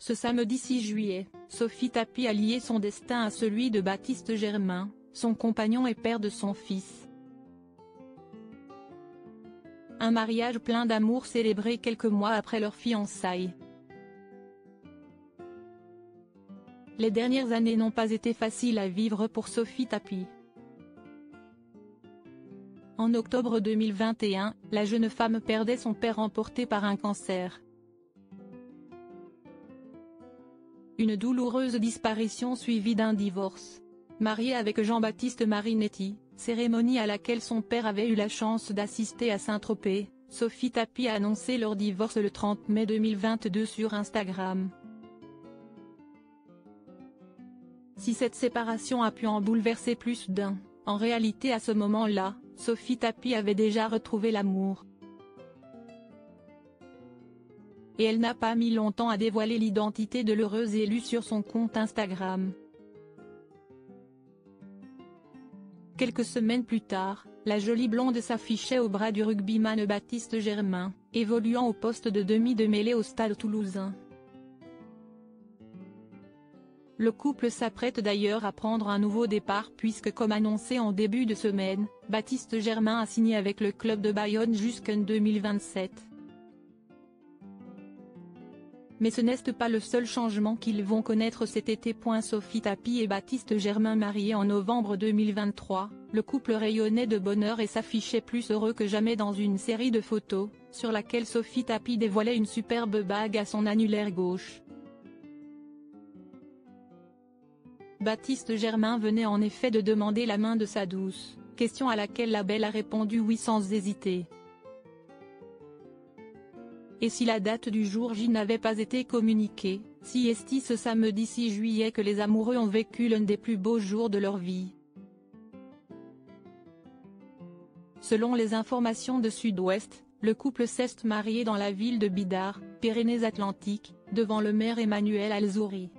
Ce samedi 6 juillet, Sophie Tapie a lié son destin à celui de Baptiste Germain, son compagnon et père de son fils. Un mariage plein d'amour célébré quelques mois après leur fiançailles. Les dernières années n'ont pas été faciles à vivre pour Sophie Tapie. En octobre 2021, la jeune femme perdait son père emporté par un cancer. Une douloureuse disparition suivie d'un divorce. Mariée avec Jean-Baptiste Marinetti, cérémonie à laquelle son père avait eu la chance d'assister à Saint-Tropez, Sophie Tapie a annoncé leur divorce le 30 mai 2022 sur Instagram. Si cette séparation a pu en bouleverser plus d'un, en réalité à ce moment-là, Sophie Tapie avait déjà retrouvé l'amour. Et elle n'a pas mis longtemps à dévoiler l'identité de l'heureuse élue sur son compte Instagram. Quelques semaines plus tard, la jolie blonde s'affichait au bras du rugbyman Baptiste Germain, évoluant au poste de demi de mêlée au Stade Toulousain. Le couple s'apprête d'ailleurs à prendre un nouveau départ puisque comme annoncé en début de semaine, Baptiste Germain a signé avec le club de Bayonne jusqu'en 2027. Mais ce n'est pas le seul changement qu'ils vont connaître cet été. Sophie Tapie et Baptiste Germain mariés en novembre 2023, le couple rayonnait de bonheur et s'affichait plus heureux que jamais dans une série de photos, sur laquelle Sophie Tapie dévoilait une superbe bague à son annulaire gauche. Baptiste Germain venait en effet de demander la main de sa douce, question à laquelle la belle a répondu oui sans hésiter. Et si la date du jour J n'avait pas été communiquée, si est ce samedi 6 juillet que les amoureux ont vécu l'un des plus beaux jours de leur vie. Selon les informations de Sud-Ouest, le couple s'est marié dans la ville de Bidart, Pyrénées-Atlantiques, devant le maire Emmanuel Alzouri.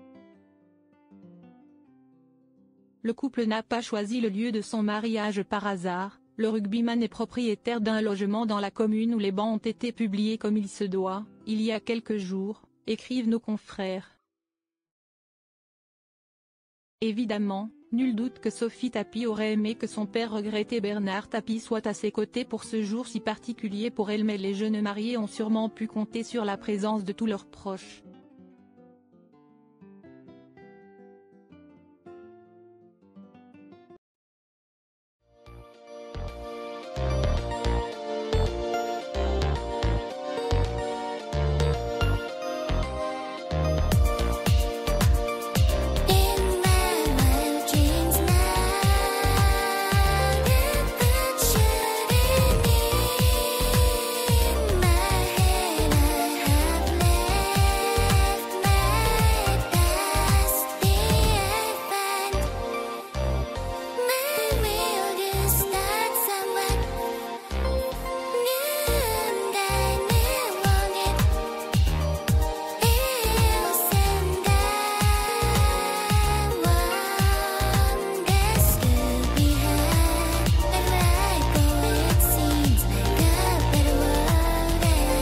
Le couple n'a pas choisi le lieu de son mariage par hasard. Le rugbyman est propriétaire d'un logement dans la commune où les bancs ont été publiés comme il se doit, il y a quelques jours, écrivent nos confrères. Évidemment, nul doute que Sophie Tapie aurait aimé que son père regretté Bernard Tapie soit à ses côtés pour ce jour si particulier pour elle, mais les jeunes mariés ont sûrement pu compter sur la présence de tous leurs proches.